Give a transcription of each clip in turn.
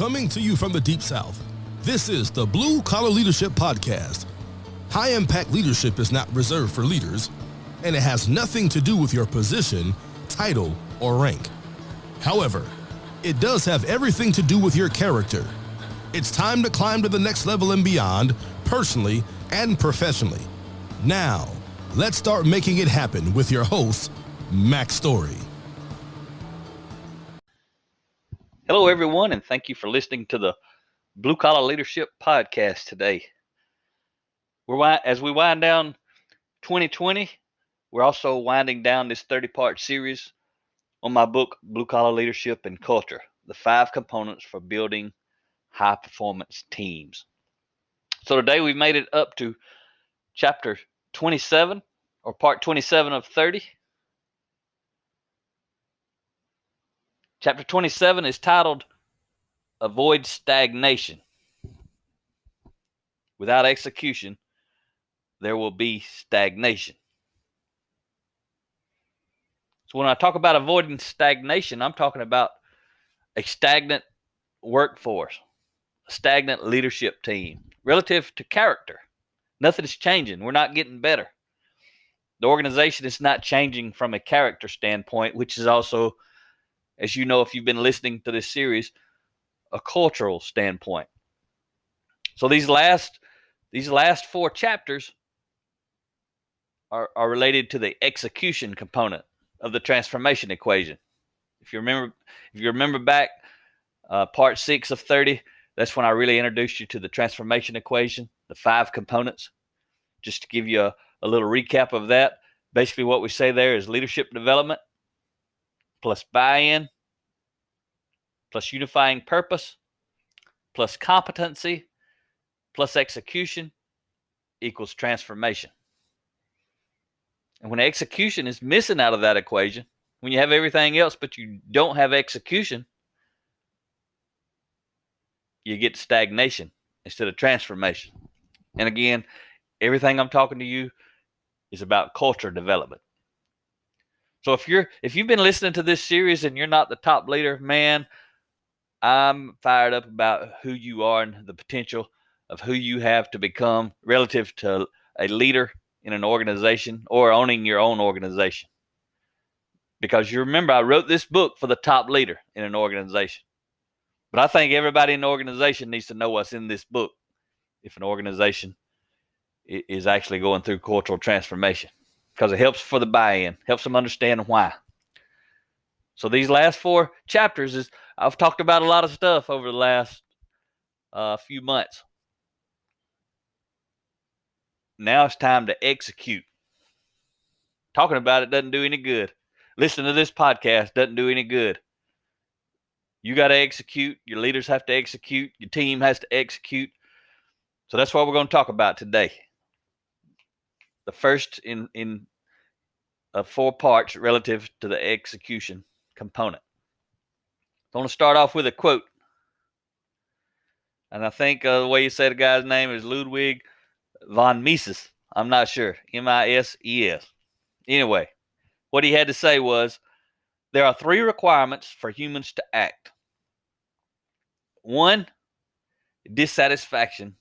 Coming to you from the Deep South, this is the Blue Collar Leadership Podcast. High-impact leadership is not reserved for leaders, and it has nothing to do with your position, title, or rank. However, it does have everything to do with your character. It's time to climb to the next level and beyond, personally and professionally. Now, let's start making it happen with your host, Mack Story. Hello, everyone, and thank you for listening to the Blue Collar Leadership Podcast today. As we wind down 2020, we're also winding down this 30-part series on my book, Blue Collar Leadership and Culture, the 5 components for building high-performance teams. So today we've made it up to chapter 27, or part 27 of 30. Chapter 27 is titled, Avoid Stagnation. Without execution, there will be stagnation. So when I talk about avoiding stagnation, I'm talking about a stagnant workforce, a stagnant leadership team relative to character. Nothing's changing. We're not getting better. The organization is not changing from a character standpoint, which is also, as you know, if you've been listening to this series, a cultural standpoint. So these last 4 chapters are related to the execution component of the transformation equation. If you remember back part 6 of 30, that's when I really introduced you to the transformation equation, the 5 components. Just to give you a little recap of that, basically what we say there is leadership development plus buy-in plus unifying purpose plus competency plus execution equals transformation. And when execution is missing out of that equation, when you have everything else but you don't have execution, you get stagnation instead of transformation. And again, everything I'm talking to you is about culture development. So if you've been listening to this series and you're not the top leader, man, I'm fired up about who you are and the potential of who you have to become relative to a leader in an organization or owning your own organization. Because you remember, I wrote this book for the top leader in an organization. But I think everybody in the organization needs to know what's in this book if an organization is actually going through cultural transformation. Because it helps for the buy-in, helps them understand why. So these last 4 chapters I've talked about a lot of stuff over the last few months. Now it's time to execute. Talking about it doesn't do any good. Listening to this podcast doesn't do any good. You got to execute. Your leaders have to execute. Your team has to execute. So that's what we're going to talk about today. The first in 4 parts relative to the execution component. I want to start off with a quote. And I think the way you say the guy's name is Ludwig von Mises. I'm not sure. Mises. Anyway, what he had to say was, there are 3 requirements for humans to act. 1, dissatisfaction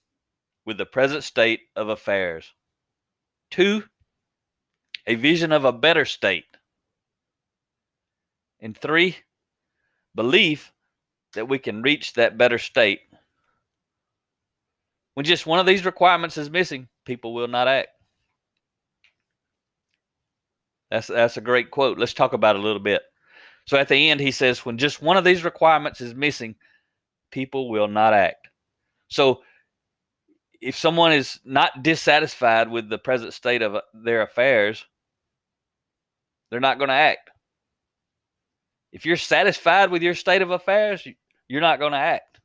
with the present state of affairs. 2, a vision of a better state. And 3, belief that we can reach that better state. When just one of these requirements is missing, people will not act. That's a great quote. Let's talk about it a little bit. So at the end, he says, when just one of these requirements is missing, people will not act. So if someone is not dissatisfied with the present state of their affairs, they're not going to act. If you're satisfied with your state of affairs, you're not going to act.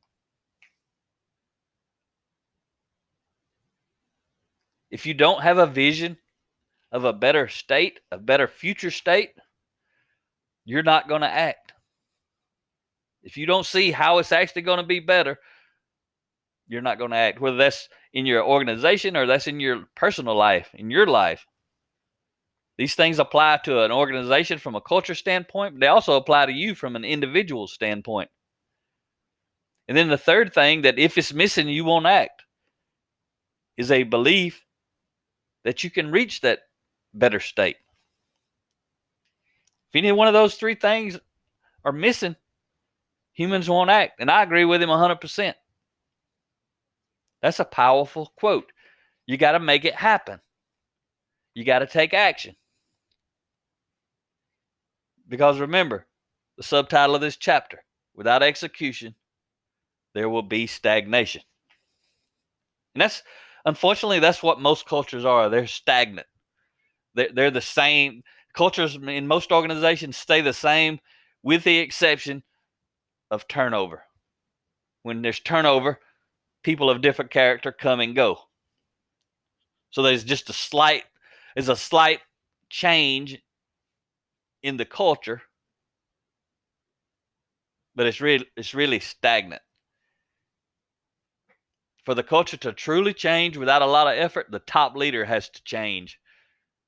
If you don't have a vision of a better state, a better future state, you're not going to act. If you don't see how it's actually going to be better, you're not going to act. Whether that's in your organization or that's in your personal life, in your life. These things apply to an organization from a culture standpoint, but they also apply to you from an individual standpoint. And then the third thing, that if it's missing, you won't act, is a belief that you can reach that better state. If any one of those three things are missing, humans won't act. And I agree with him 100%. That's a powerful quote. You got to make it happen. You got to take action. Because remember, the subtitle of this chapter, without execution, there will be stagnation. And unfortunately, that's what most cultures are. They're stagnant. They're the same. Cultures in most organizations stay the same, with the exception of turnover. When there's turnover, people of different character come and go. So there's just a slight change in the culture, but it's really stagnant. For the culture to truly change without a lot of effort, the top leader has to change.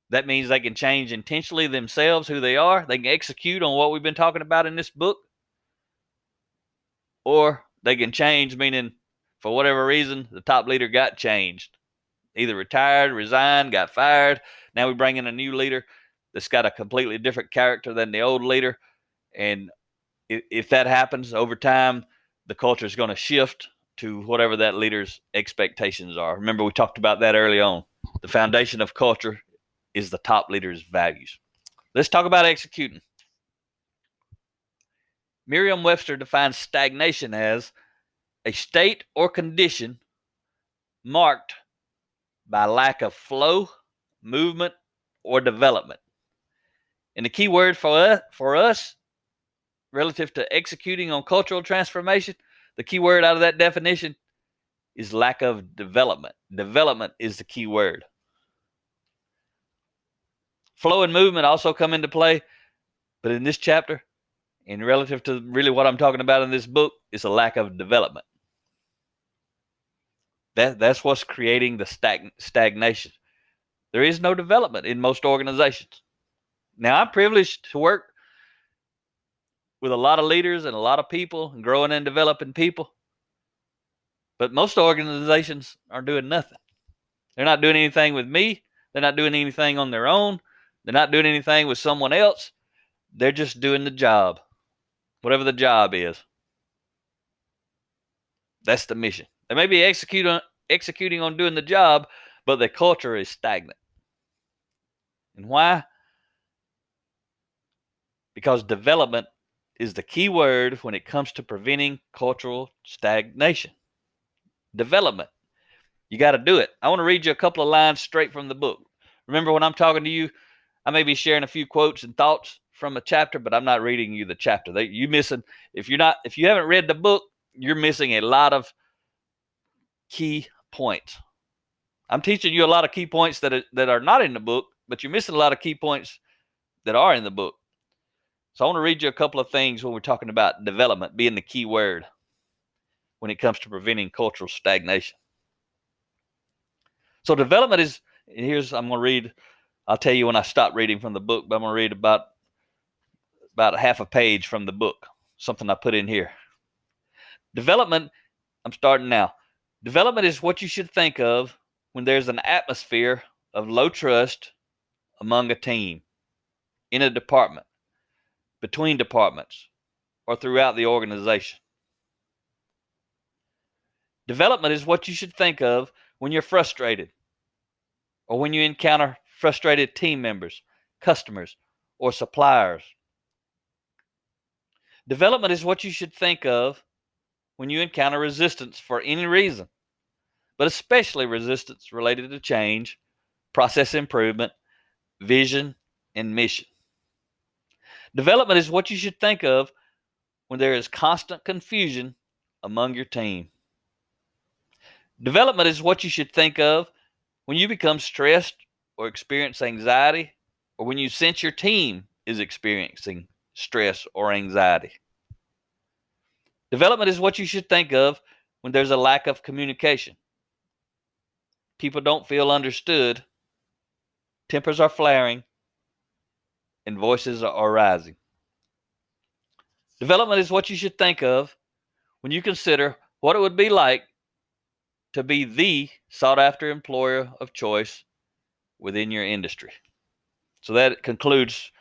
That means they can change intentionally themselves, who they are. They can execute on what we've been talking about in this book. Or they can change, meaning for whatever reason, the top leader got changed. Either retired, resigned, got fired. Now we bring in a new leader that's got a completely different character than the old leader. And if that happens over time, the culture is going to shift to whatever that leader's expectations are. Remember, we talked about that early on. The foundation of culture is the top leader's values. Let's talk about executing. Merriam-Webster defines stagnation as a state or condition marked by lack of flow, movement, or development. And the key word for us relative to executing on cultural transformation, the key word out of that definition is lack of development. Development is the key word. Flow and movement also come into play, but in this chapter, and relative to really what I'm talking about in this book, is a lack of development. That's what's creating the stagnation. There is no development in most organizations. Now, I'm privileged to work with a lot of leaders and a lot of people and growing and developing people. But most organizations are doing nothing. They're not doing anything with me. They're not doing anything on their own. They're not doing anything with someone else. They're just doing the job, whatever the job is. That's the mission. They may be executing on doing the job, but the culture is stagnant. And why? Because development is the key word when it comes to preventing cultural stagnation. Development. You got to do it. I want to read you a couple of lines straight from the book. Remember, when I'm talking to you, I may be sharing a few quotes and thoughts from a chapter, but I'm not reading you the chapter. If you haven't read the book, you're missing a lot of key points. I'm teaching you a lot of key points that are not in the book, but you're missing a lot of key points that are in the book. So I want to read you a couple of things when we're talking about development being the key word when it comes to preventing cultural stagnation. So development is, I'm going to read, I'll tell you when I stop reading from the book, but I'm going to read about a half a page from the book, something I put in here. Development, I'm starting now. Development is what you should think of when there's an atmosphere of low trust among a team, in a department, between departments, or throughout the organization. Development is what you should think of when you're frustrated, or when you encounter frustrated team members, customers, or suppliers. Development is what you should think of when you encounter resistance for any reason, but especially resistance related to change, process improvement, vision, and mission. Development is what you should think of when there is constant confusion among your team. Development is what you should think of when you become stressed or experience anxiety, or when you sense your team is experiencing stress or anxiety. Development is what you should think of when there's a lack of communication. People don't feel understood, tempers are flaring, and voices are rising. Development is what you should think of when you consider what it would be like to be the sought-after employer of choice within your industry. So that concludes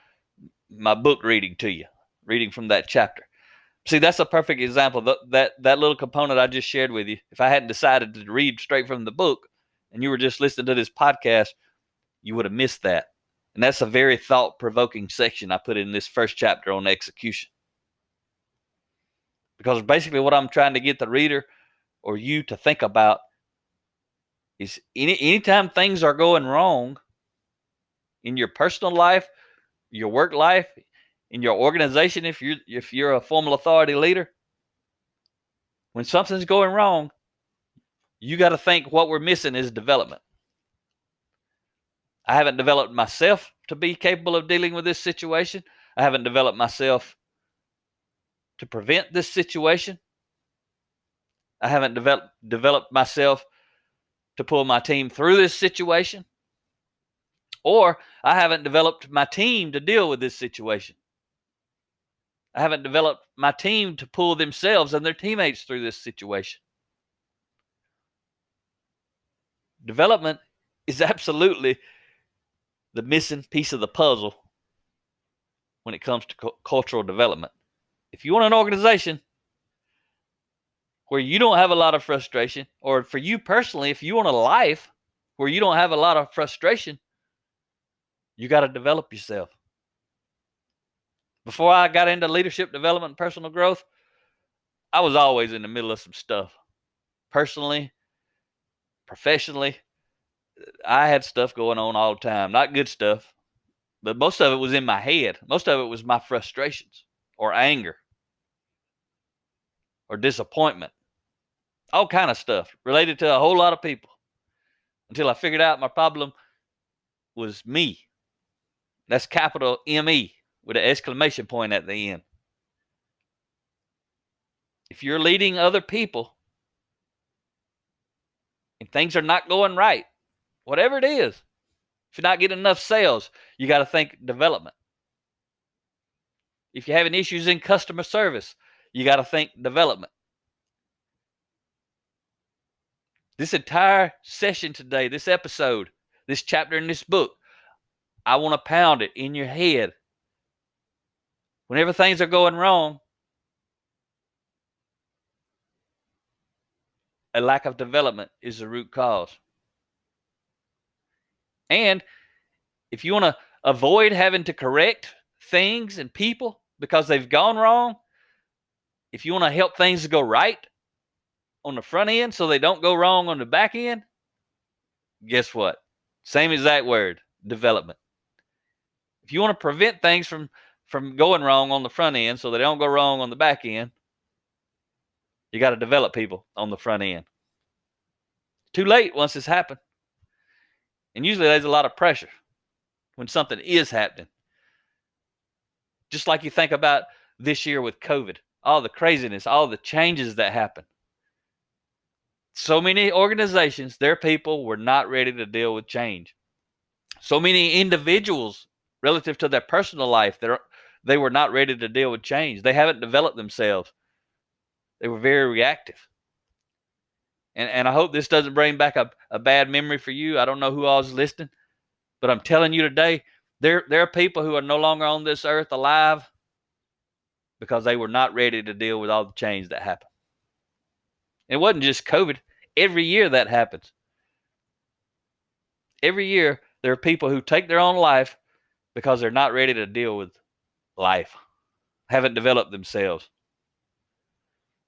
my book reading to you, reading from that chapter. See, that's a perfect example. That little component I just shared with you, if I hadn't decided to read straight from the book and you were just listening to this podcast, you would have missed that. And that's a very thought-provoking section I put in this first chapter on execution. Because basically what I'm trying to get the reader or you to think about is anytime things are going wrong in your personal life, your work life, in your organization, if you're a formal authority leader, when something's going wrong, you got to think what we're missing is development. I haven't developed myself to be capable of dealing with this situation. I haven't developed myself to prevent this situation. I haven't developed myself to pull my team through this situation. Or I haven't developed my team to deal with this situation. I haven't developed my team to pull themselves and their teammates through this situation. Development is absolutely the missing piece of the puzzle when it comes to cultural development. If you want an organization where you don't have a lot of frustration, or for you personally, if you want a life where you don't have a lot of frustration, you got to develop yourself. Before I got into leadership development and personal growth, I was always in the middle of some stuff. Personally, professionally, I had stuff going on all the time. Not good stuff, but most of it was in my head. Most of it was my frustrations or anger or disappointment. All kind of stuff related to a whole lot of people until I figured out my problem was me. That's capital M-E with an exclamation point at the end. If you're leading other people and things are not going right, whatever it is, if you're not getting enough sales, you got to think development. If you're having issues in customer service, you got to think development. This entire session today, this episode, this chapter in this book, I want to pound it in your head. Whenever things are going wrong, a lack of development is the root cause. And if you want to avoid having to correct things and people because they've gone wrong, if you want to help things to go right on the front end so they don't go wrong on the back end, guess what? Same exact word, development. If you want to prevent things from going wrong on the front end so they don't go wrong on the back end, you got to develop people on the front end. Too late once it's happened. And usually there's a lot of pressure when something is happening. Just like you think about this year with COVID, all the craziness, all the changes that happened. So many organizations, their people were not ready to deal with change. So many individuals, relative to their personal life, they were not ready to deal with change. They haven't developed themselves. They were very reactive. And I hope this doesn't bring back a bad memory for you. I don't know who all is listening, but I'm telling you today, there are people who are no longer on this earth alive because they were not ready to deal with all the change that happened. It wasn't just COVID. Every year that happens. Every year there are people who take their own life because they're not ready to deal with life, haven't developed themselves.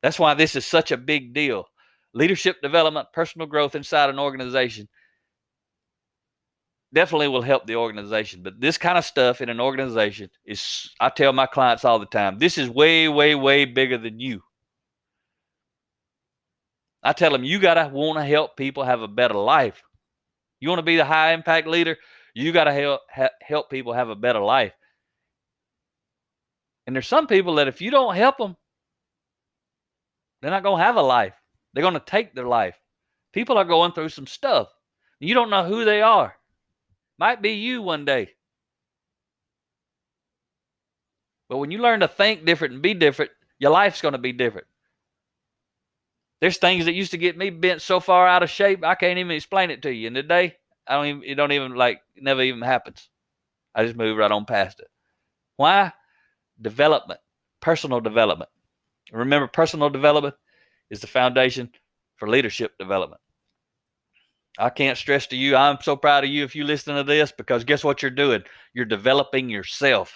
That's why this is such a big deal. Leadership development, personal growth inside an organization definitely will help the organization. But this kind of stuff in an organization is, I tell my clients all the time, this is way, way, way bigger than you. I tell them, you got to want to help people have a better life. You want to be the high impact leader, you got to help people have a better life. And there's some people that if you don't help them, they're not going to have a life. They're going to take their life. People are going through some stuff. You don't know who they are. Might be you one day. But when you learn to think different and be different, your life's going to be different. There's things that used to get me bent so far out of shape, I can't even explain it to you. And today, it don't even like, it never even happens. I just move right on past it. Why? Development, personal development. Remember, personal development is the foundation for leadership development. I can't stress to you, I'm so proud of you if you listen to this, because guess what you're doing? You're developing yourself.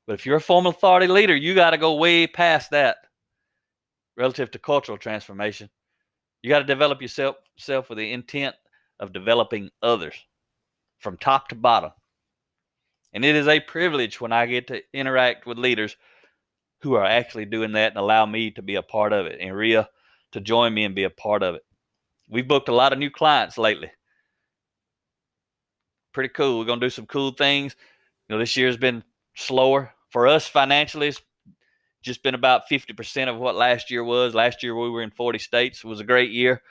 But if you're a formal authority leader, you got to go way past that relative to cultural transformation. You got to develop yourself with the intent of developing others from top to bottom. And it is a privilege when I get to interact with leaders who are actually doing that and allow me to be a part of it, and Rhea to join me and be a part of it. We've booked a lot of new clients lately. Pretty cool. We're going to do some cool things. This year's been slower. For us financially, it's just been about 50% of what last year was. Last year we were in 40 states. It was a great year.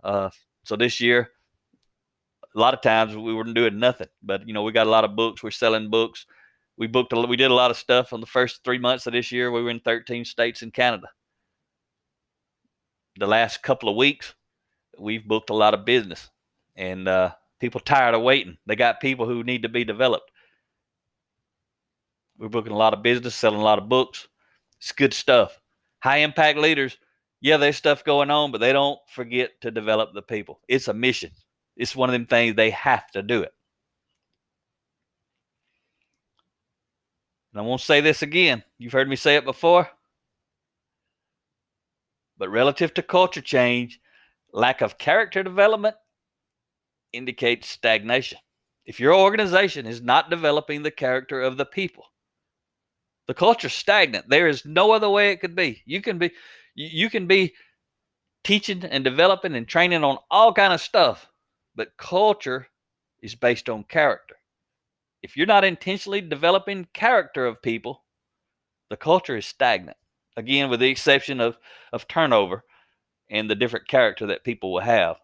So this year, a lot of times we weren't doing nothing. But, we got a lot of books. We're selling books. We did a lot of stuff on the first 3 months of this year. We were in 13 states in Canada. The last couple of weeks, we've booked a lot of business. And people tired of waiting. They got people who need to be developed. We're booking a lot of business, selling a lot of books. It's good stuff. High impact leaders, yeah, there's stuff going on, but they don't forget to develop the people. It's a mission. It's one of them things they have to do it. And I won't say this again. You've heard me say it before. But relative to culture change, lack of character development indicates stagnation. If your organization is not developing the character of the people, the culture's stagnant. There is no other way it could be. You can be teaching and developing and training on all kind of stuff, but culture is based on character. If you're not intentionally developing character of people, the culture is stagnant. Again, with the exception of turnover and the different character that people will have.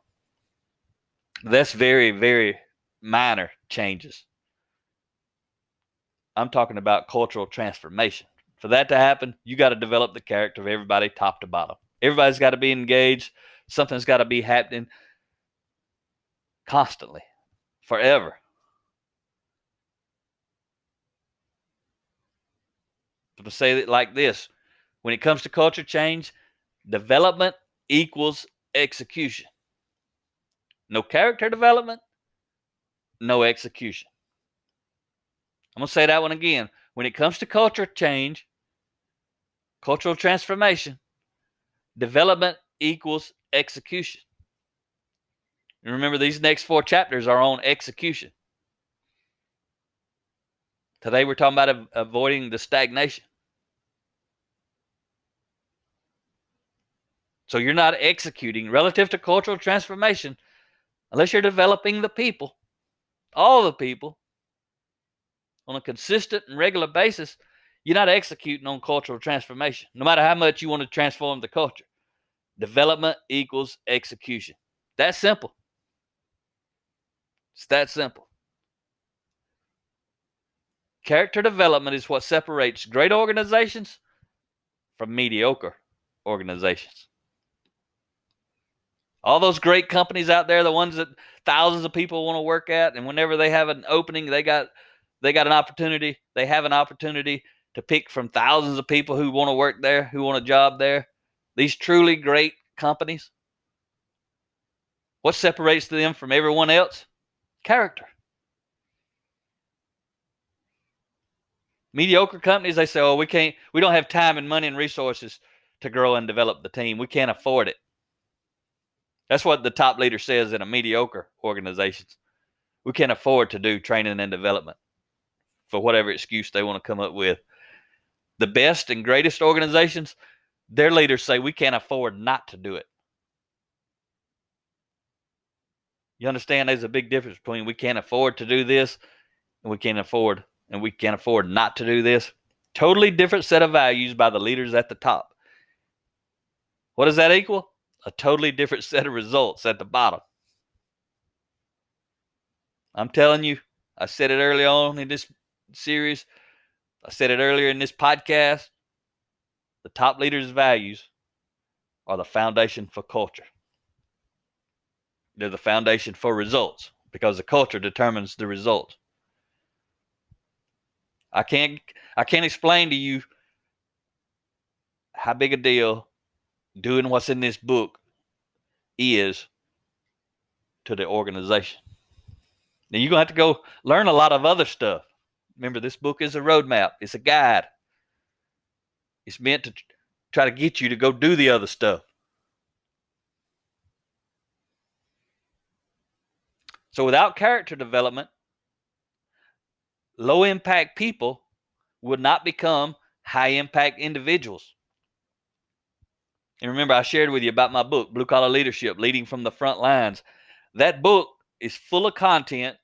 That's very, very minor changes. I'm talking about cultural transformation. For that to happen, you got to develop the character of everybody top to bottom. Everybody's got to be engaged. Something's got to be happening constantly, forever. To say it like this, when it comes to culture change, development equals execution. No character development, no execution. I'm going to say that one again. When it comes to culture change, cultural transformation, development equals execution. And remember, these next 4 chapters are on execution. Today we're talking about avoiding the stagnation. So you're not executing relative to cultural transformation unless you're developing the people, all the people, on a consistent and regular basis. You're not executing on cultural transformation, no matter how much you want to transform the culture. Development equals execution. That's simple. It's that simple. Character development is what separates great organizations from mediocre organizations. All those great companies out there, the ones that thousands of people want to work at, and whenever they have an opening, they got an opportunity. They have an opportunity to pick from thousands of people who want to work there, who want a job there. These truly great companies, what separates them from everyone else? Character. Mediocre companies, they say, oh, we don't have time and money and resources to grow and develop the team. We can't afford it. That's what the top leader says in a mediocre organization. We can't afford to do training and development for whatever excuse they want to come up with. The best and greatest organizations, their leaders say we can't afford not to do it. You understand there's a big difference between we can't afford to do this and we can't afford not to do this. Totally different set of values by the leaders at the top. What does that equal? A totally different set of results at the bottom. I'm telling you, I said it early on in this series. I said it earlier in this podcast. The top leaders' values are the foundation for culture. They're the foundation for results because the culture determines the results. I can't explain to you how big a deal doing what's in this book is to the organization. Now you're going to have to go learn a lot of other stuff. Remember, this book is a roadmap. It's a guide. It's meant to try to get you to go do the other stuff. So without character development, low impact people would not become high impact individuals. And remember, I shared with you about my book, Blue Collar Leadership, Leading from the Front Lines. That book is full of content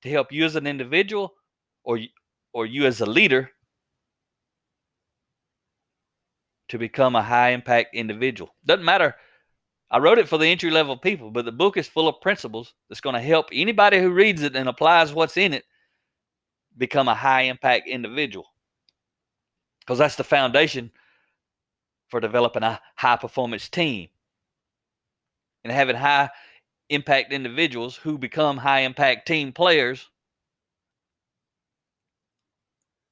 to help you as an individual or you as a leader to become a high impact individual. Doesn't matter. I wrote it for the entry level people, but the book is full of principles that's going to help anybody who reads it and applies what's in it become a high impact individual. Because that's the foundation for developing a high performance team and having high impact individuals who become high impact team players.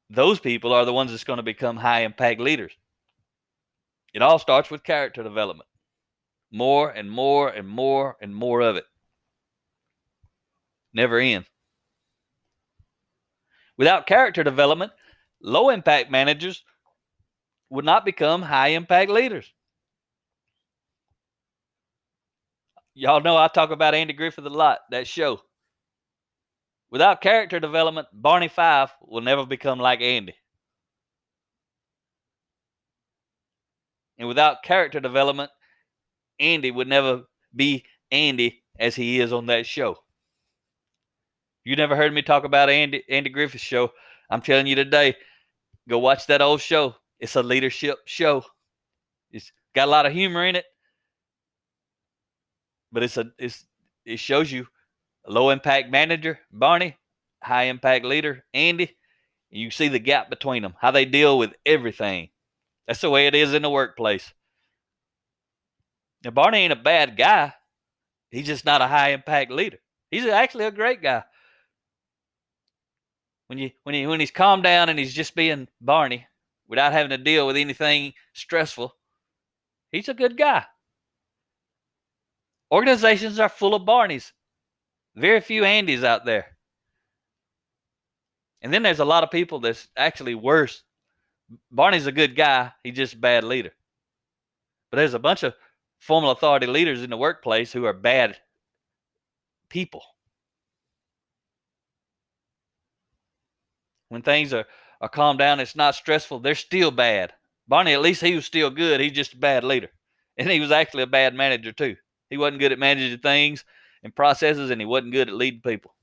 Those people are the ones that's going to become high impact leaders. It all starts with character development. More and more and more and more of it. Never ends. Without character development, low impact managers would not become high impact leaders. Y'all know I talk about Andy Griffith a lot, that show. Without character development, Barney Fife will never become like Andy. And without character development, Andy would never be Andy as he is on that show. You never heard me talk about Andy Griffith's show. I'm telling you today, go watch that old show. It's a leadership show. It's got a lot of humor in it, but it shows you a low impact manager, Barney, high impact leader, Andy. And you see the gap between them, how they deal with everything. That's the way it is in the workplace. Now, Barney ain't a bad guy. He's just not a high impact leader. He's actually a great guy. When he's calmed down and he's just being Barney without having to deal with anything stressful, he's a good guy. Organizations are full of Barneys. Very few Andys out there. And then there's a lot of people that's actually worse. Barney's a good guy. He's just a bad leader. But there's a bunch of formal authority leaders in the workplace who are bad people. When things are calmed down, it's not stressful, they're still bad. Barney, at least he was still good. He's just a bad leader. And he was actually a bad manager too. He wasn't good at managing things and processes, and he wasn't good at leading people.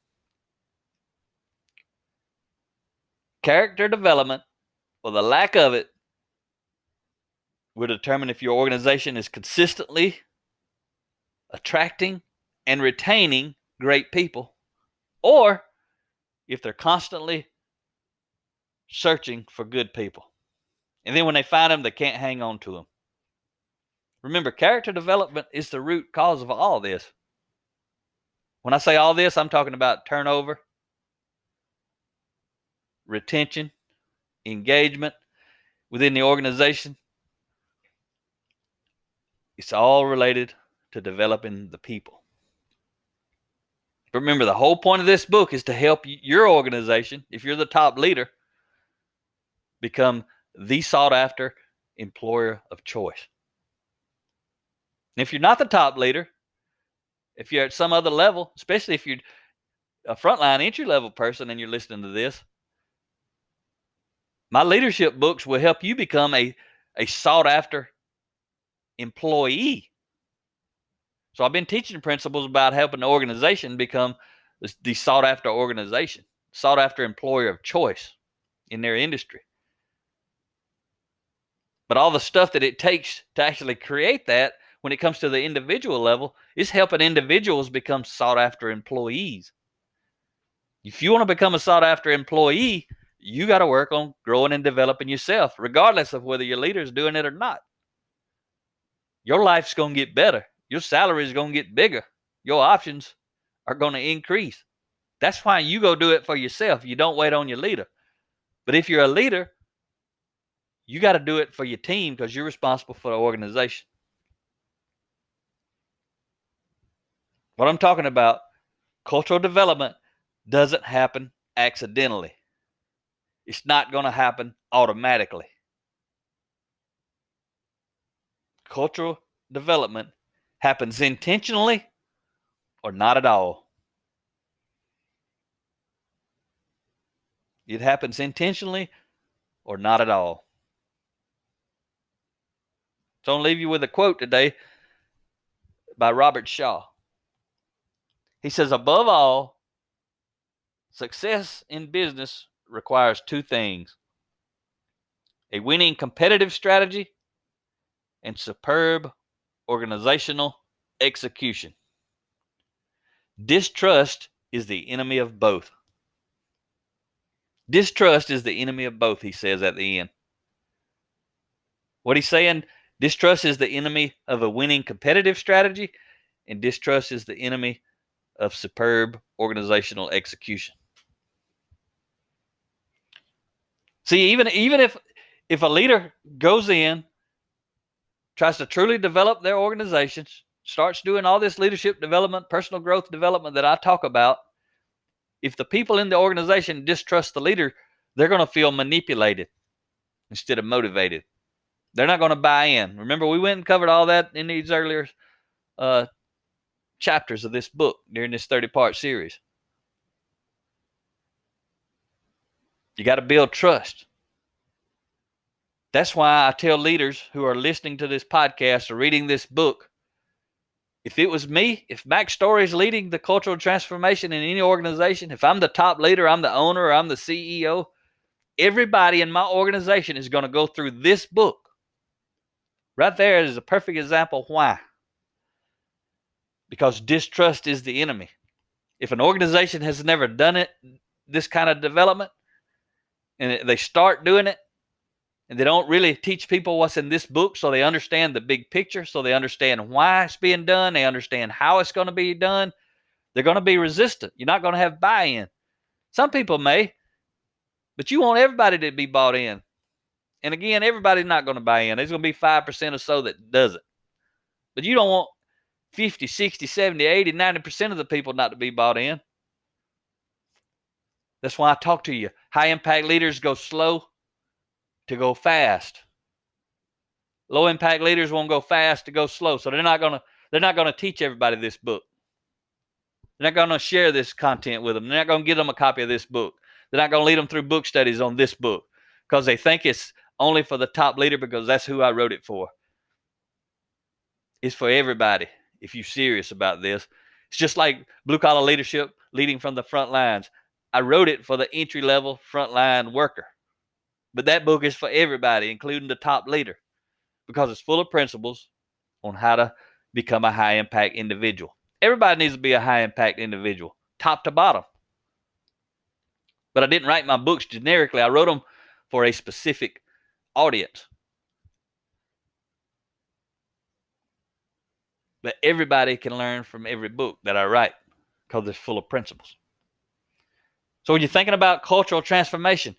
Character development, or the lack of it, will determine if your organization is consistently attracting and retaining great people, or if they're constantly searching for good people. And then when they find them, they can't hang on to them. Remember, character development is the root cause of all this. When I say all this, I'm talking about turnover, retention, engagement within the organization. It's all related to developing the people. But remember, the whole point of this book is to help your organization, if you're the top leader, become the sought-after employer of choice. And if you're not the top leader, if you're at some other level, especially if you're a frontline entry-level person and you're listening to this, my leadership books will help you become a sought-after employee. So I've been teaching principles about helping the organization become the sought-after organization, sought-after employer of choice in their industry. But all the stuff that it takes to actually create that when it comes to the individual level is helping individuals become sought-after employees. If you want to become a sought-after employee, you got to work on growing and developing yourself, regardless of whether your leader is doing it or not. your life's going to get better. Your salary is going to get bigger. Your options are going to increase. That's why you go do it for yourself. You don't wait on your leader. But if you're a leader, you got to do it for your team because you're responsible for the organization. What I'm talking about, cultural development doesn't happen accidentally. It's not going to happen automatically. Cultural development happens intentionally or not at all. It happens intentionally or not at all. So I'll leave you with a quote today by Robert Shaw. He says, above all, success in business requires two things: a winning competitive strategy and superb organizational execution. Distrust is the enemy of both. Distrust is the enemy of both, he says at the end. What he's saying, distrust is the enemy of a winning competitive strategy, and distrust is the enemy of superb organizational execution. See, even if a leader goes in, tries to truly develop their organizations, starts doing all this leadership development, personal growth development that I talk about, if the people in the organization distrust the leader, they're going to feel manipulated instead of motivated. They're not going to buy in. Remember, we went and covered all that in these earlier chapters of this book during this 30-part series. You got to build trust. That's why I tell leaders who are listening to this podcast or reading this book, if it was me, if Mack Story is leading the cultural transformation in any organization, if I'm the top leader, I'm the owner, or I'm the CEO, everybody in my organization is going to go through this book. Right there is a perfect example why. Because distrust is the enemy. If an organization has never done it, this kind of development, and they start doing it, and they don't really teach people what's in this book so they understand the big picture, so they understand why it's being done, they understand how it's going to be done, they're going to be resistant. You're not going to have buy-in. Some people may, but you want everybody to be bought in. And again, everybody's not going to buy in. There's going to be 5% or so that doesn't. But you don't want 50, 60, 70, 80, 90% of the people not to be bought in. That's why I talk to you. High-impact leaders go slow to go fast. Low-impact leaders won't go fast to go slow. So they're not going to teach everybody this book. They're not going to share this content with them. They're not going to give them a copy of this book. They're not going to lead them through book studies on this book because they think it's only for the top leader because that's who I wrote it for. It's for everybody if you're serious about this. It's just like blue-collar leadership leading from the front lines. I wrote it for the entry-level frontline worker. But that book is for everybody, including the top leader, because it's full of principles on how to become a high-impact individual. Everybody needs to be a high-impact individual, top to bottom. But I didn't write my books generically. I wrote them for a specific audience. But everybody can learn from every book that I write because it's full of principles. So when you're thinking about cultural transformation,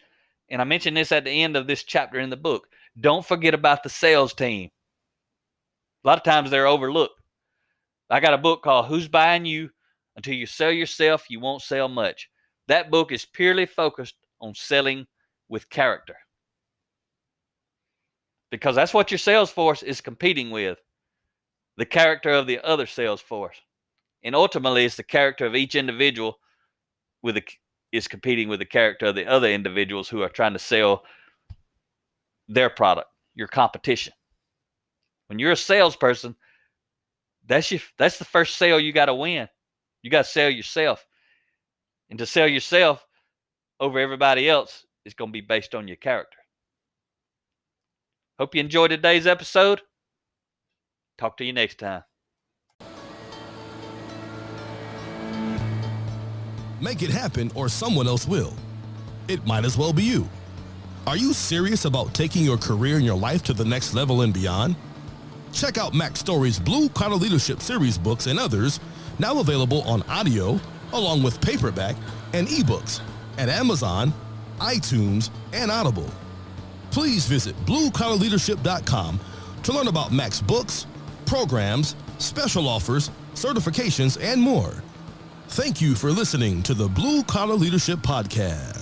and I mentioned this at the end of this chapter in the book, don't forget about the sales team. A lot of times they're overlooked. I got a book called Who's Buying You? Until you sell yourself, you won't sell much. That book is purely focused on selling with character. Because that's what your sales force is competing with, the character of the other sales force. And ultimately, it's the character of each individual is competing with the character of the other individuals who are trying to sell their product, your competition. When you're a salesperson, that's the first sale you got to win. You got to sell yourself. And to sell yourself over everybody else is going to be based on your character. Hope you enjoyed today's episode. Talk to you next time. Make it happen or someone else will. It might as well be you. Are you serious about taking your career and your life to the next level and beyond? Check out Mack Story's Blue Collar Leadership series books and others, now available on audio, along with paperback and ebooks at Amazon, iTunes, and Audible. Please visit bluecollarleadership.com to learn about Mack's books, programs, special offers, certifications, and more. Thank you for listening to the Blue Collar Leadership Podcast.